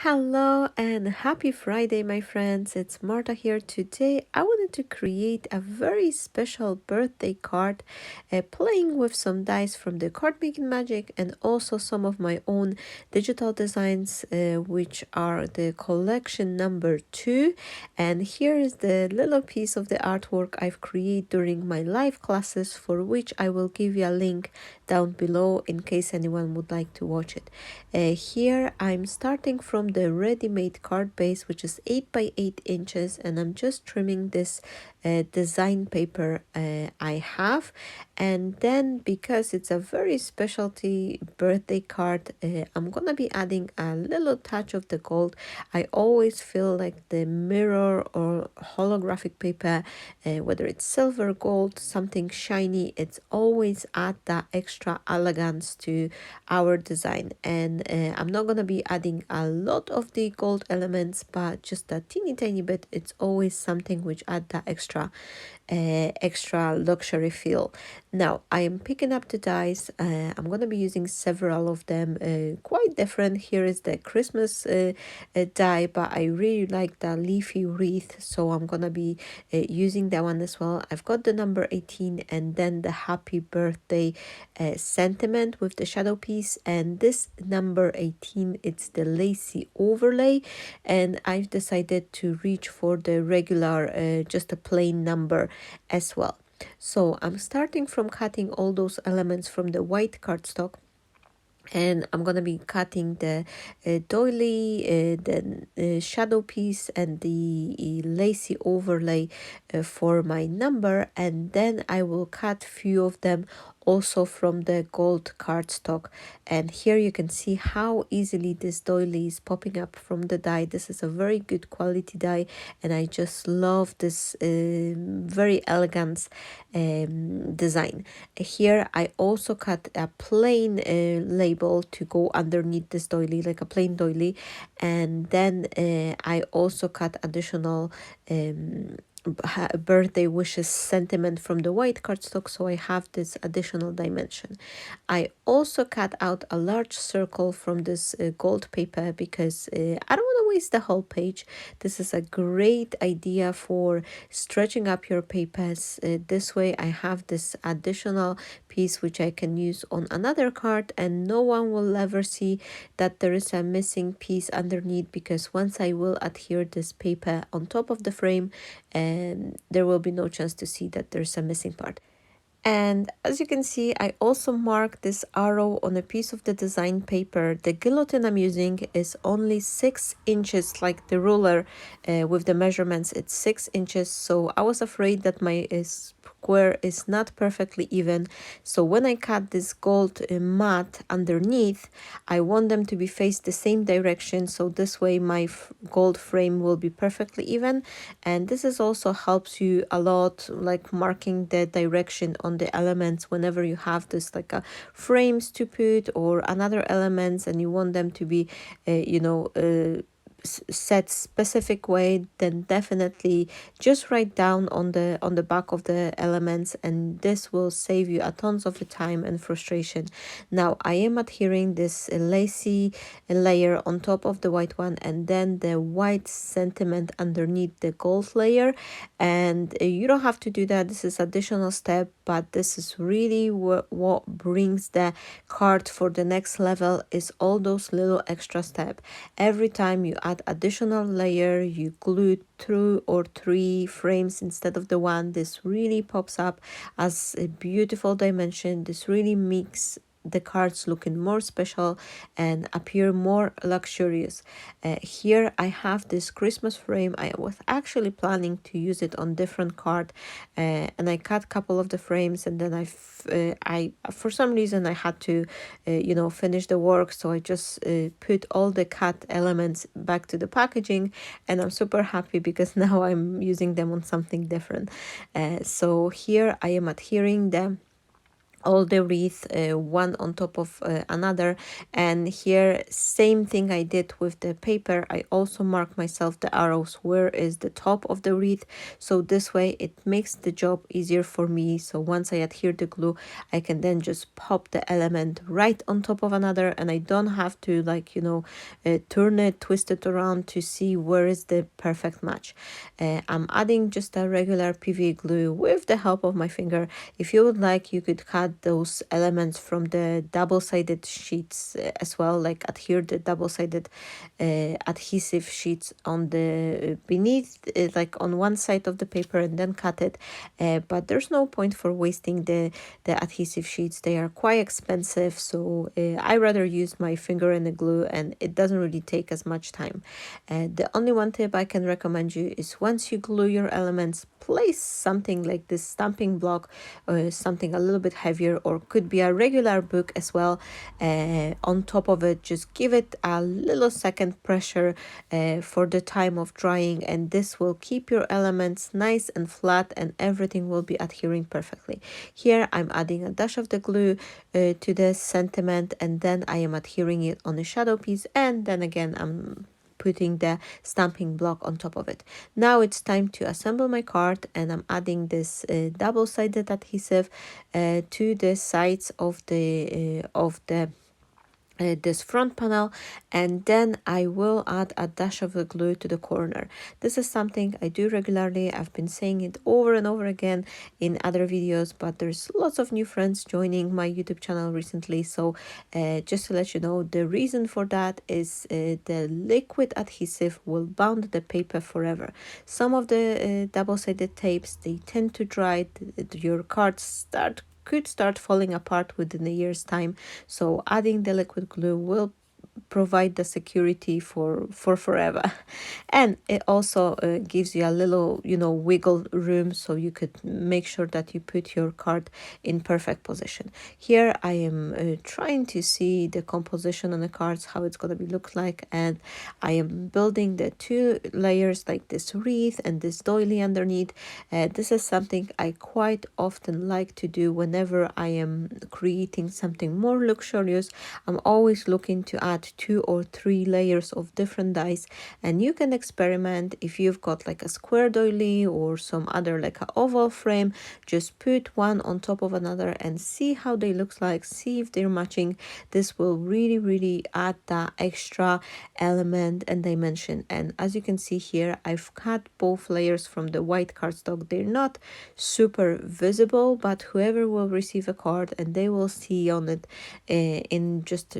Hello and happy Friday, my friends. It's Marta here. Today, I wanted to create a very special birthday card, playing with some dice from the card making magic and also some of my own digital designs, which are the collection number 2. And here is the little piece of the artwork I've created during my live classes, for which I will give you a link down below in case anyone would like to watch it. Here I'm starting from the ready-made card base, which is 8 by 8 inches, and I'm just trimming this design paper I have. And then, because it's a very specialty birthday card, I'm gonna be adding a little touch of the gold. I always feel like the mirror or holographic paper, whether it's silver, gold, something shiny, it's always add that extra elegance to our design. And I'm not gonna be adding a lot of the gold elements, but just a teeny tiny bit. It's always something which add that extra luxury feel. Now I am picking up the dies. I'm gonna be using several of them, quite different. Here is the Christmas die, but I really like the leafy wreath, so I'm gonna be using that one as well. I've got the number 18 and then the happy birthday sentiment with the shadow piece, and this number 18, it's the lacy overlay, and I've decided to reach for the regular just a plain number as well. So I'm starting from cutting all those elements from the white cardstock, and I'm gonna be cutting the doily, the shadow piece and the lacy overlay for my number, and then I will cut few of them also from the gold cardstock. And here you can see how easily this doily is popping up from the die. This is a very good quality die, and I just love this very elegant design. Here I also cut a plain label to go underneath this doily, like a plain doily, and then I also cut additional birthday wishes sentiment from the white cardstock, so I have this additional dimension. I also cut out a large circle from this gold paper because I don't want to waste the whole page. This is a great idea for stretching up your papers. This way I have this additional piece which I can use on another card, and no one will ever see that there is a missing piece underneath, because once I will adhere this paper on top of the frame, and there will be no chance to see that there's a missing part. And as you can see, I also marked this arrow on a piece of the design paper. The guillotine I'm using is only 6 inches, like the ruler with the measurements, it's 6 inches. So I was afraid that my square is not perfectly even. So when I cut this gold mat underneath, I want them to be faced the same direction. So this way my gold frame will be perfectly even. And this is also helps you a lot, like marking the direction on the elements whenever you have this like a frames to put or another elements, and you want them to be set specific way, then definitely just write down on the back of the elements, and this will save you a tons of time and frustration. Now I am adhering this lacy layer on top of the white one, and then the white sentiment underneath the gold layer. And you don't have to do that, this is additional step, but this is really what brings the card for the next level, is all those little extra step. Every time you add additional layer, you glue 2 or 3 frames instead of the one, this really pops up as a beautiful dimension. This really makes the cards looking more special and appear more luxurious. Here I have this Christmas frame. I was actually planning to use it on different card, and I cut a couple of the frames, and then I for some reason I had to finish the work, so I just put all the cut elements back to the packaging, and I'm super happy because now I'm using them on something different. So here I am adhering them all the wreath one on top of another. And here, same thing I did with the paper, I also mark myself the arrows where is the top of the wreath, so this way it makes the job easier for me. So once I adhere the glue, I can then just pop the element right on top of another, and I don't have to, like, turn it, twist it around to see where is the perfect match. I'm adding just a regular PVA glue with the help of my finger. If you would like, you could cut those elements from the double-sided sheets as well, like adhere the double-sided adhesive sheets on the beneath, like on one side of the paper, and then cut it. But there's no point for wasting the adhesive sheets. They are quite expensive, so I rather use my finger and the glue, and it doesn't really take as much time. The only one tip I can recommend you is, once you glue your elements, place something like this stamping block, something a little bit heavier, or could be a regular book as well, on top of it. Just give it a little second pressure for the time of drying, and this will keep your elements nice and flat, and everything will be adhering perfectly. Here I'm adding a dash of the glue to the sentiment, and then I am adhering it on the shadow piece, and then again I'm putting the stamping block on top of it. Now it's time to assemble my card, and I'm adding this double-sided adhesive to the sides of the this front panel, and then I will add a dash of the glue to the corner. This is something I do regularly. I've been saying it over and over again in other videos, but there's lots of new friends joining my YouTube channel recently, so just to let you know, the reason for that is the liquid adhesive will bond the paper forever. Some of the double-sided tapes, they tend to dry, your cards could start falling apart within a year's time, so adding the liquid glue will provide the security for forever. And it also gives you a little wiggle room, so you could make sure that you put your card in perfect position. Here I am trying to see the composition on the cards, how it's going to be look like, and I am building the two layers, like this wreath and this doily underneath. This is something I quite often like to do whenever I am creating something more luxurious. I'm always looking to add 2 or 3 layers of different dies, and you can experiment. If you've got like a square doily or some other like an oval frame, just put one on top of another and see how they look like, see if they're matching. This will really add that extra element and dimension. And as you can see here, I've cut both layers from the white cardstock. They're not super visible, but whoever will receive a card and they will see on it in just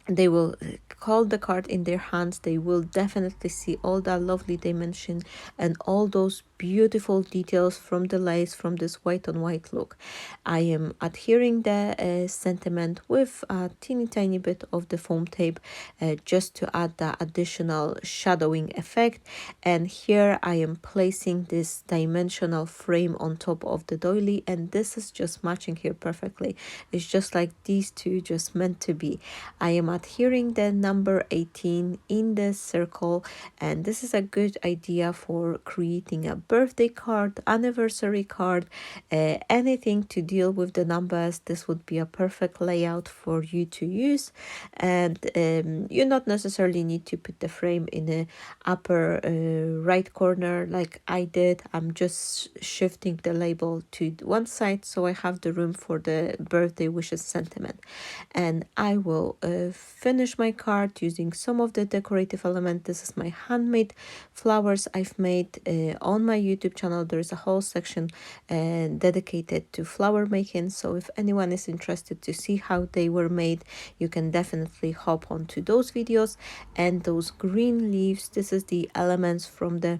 they will hold the card in their hands, they will definitely see all that lovely dimension and all those beautiful details from the lace, from this white on white look. I am adhering the sentiment with a teeny tiny bit of the foam tape just to add the additional shadowing effect. And here I am placing this dimensional frame on top of the doily, and this is just matching here perfectly. It's just like these two just meant to be. I am adhering the number 18 in the circle, and this is a good idea for creating a birthday card, anniversary card, anything to deal with the numbers. This would be a perfect layout for you to use. And you not necessarily need to put the frame in the upper right corner like I did. I'm just shifting the label to one side so I have the room for the birthday wishes sentiment. And I will finish my card using some of the decorative element. This is my handmade flowers I've made on my YouTube channel. There's a whole section dedicated to flower making, so if anyone is interested to see how they were made, you can definitely hop onto those videos. And those green leaves, this is the elements from the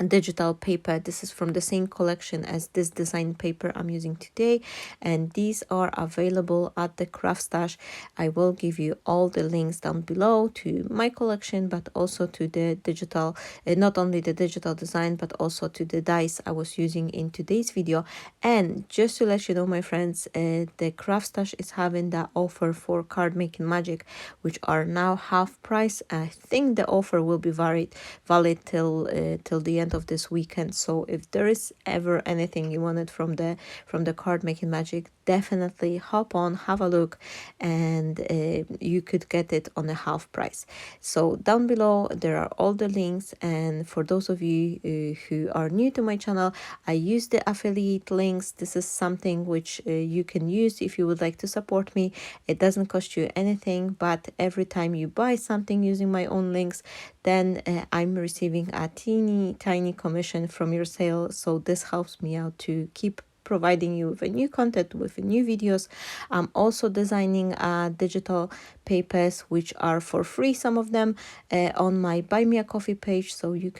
digital paper. This is from the same collection as this design paper I'm using today, and these are available at the CRAFTSTASH. I will give you all the links down below to my collection, but also to the digital, not only the digital design, but also to the dies I was using in today's video. And just to let you know, my friends, the CRAFTSTASH is having that offer for card making magic, which are now half price. I think the offer will be valid till the end end of this weekend. So if there is ever anything you wanted from the card making magic, definitely hop on, have a look, and you could get it on a half price. So down below there are all the links, and for those of you who are new to my channel, I use the affiliate links. This is something which you can use if you would like to support me. It doesn't cost you anything, but every time you buy something using my own links, then I'm receiving a teeny tiny commission from your sale. So this helps me out to keep providing you with a new content, with new videos. I'm also designing digital papers which are for free, some of them on my Buy Me a Coffee page, so you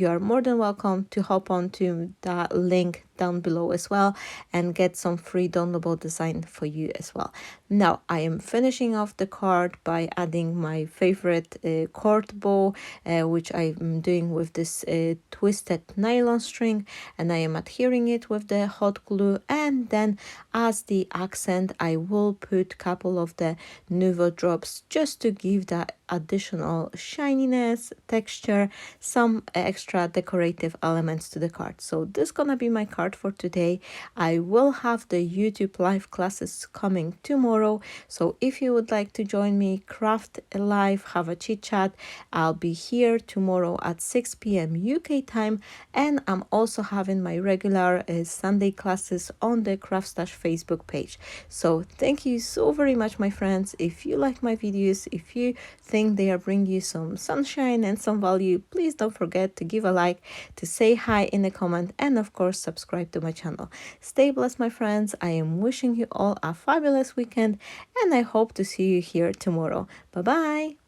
are more than welcome to hop on to that link down below as well and get some free downloadable design for you as well. Now I am finishing off the card by adding my favorite cord bow, which I'm doing with this twisted nylon string, and I am adhering it with the hot glue, and then as the accent I will put a couple of the Nuvo Drops just to give that additional shininess, texture, some extra decorative elements to the card. So this is gonna be my card for today. I will have the YouTube live classes coming tomorrow, so if you would like to join me, craft live, have a chit chat, I'll be here tomorrow at 6 p.m. UK time, and I'm also having my regular Sunday classes on the CRAFTSTASH Facebook page. So thank you so very much, my friends. If you like my videos, if you think they are bringing you some sunshine and some value, please don't forget to give a like, to say hi in a comment, and of course subscribe to my channel. Stay blessed, my friends. I am wishing you all a fabulous weekend, and I hope to see you here tomorrow. Bye bye.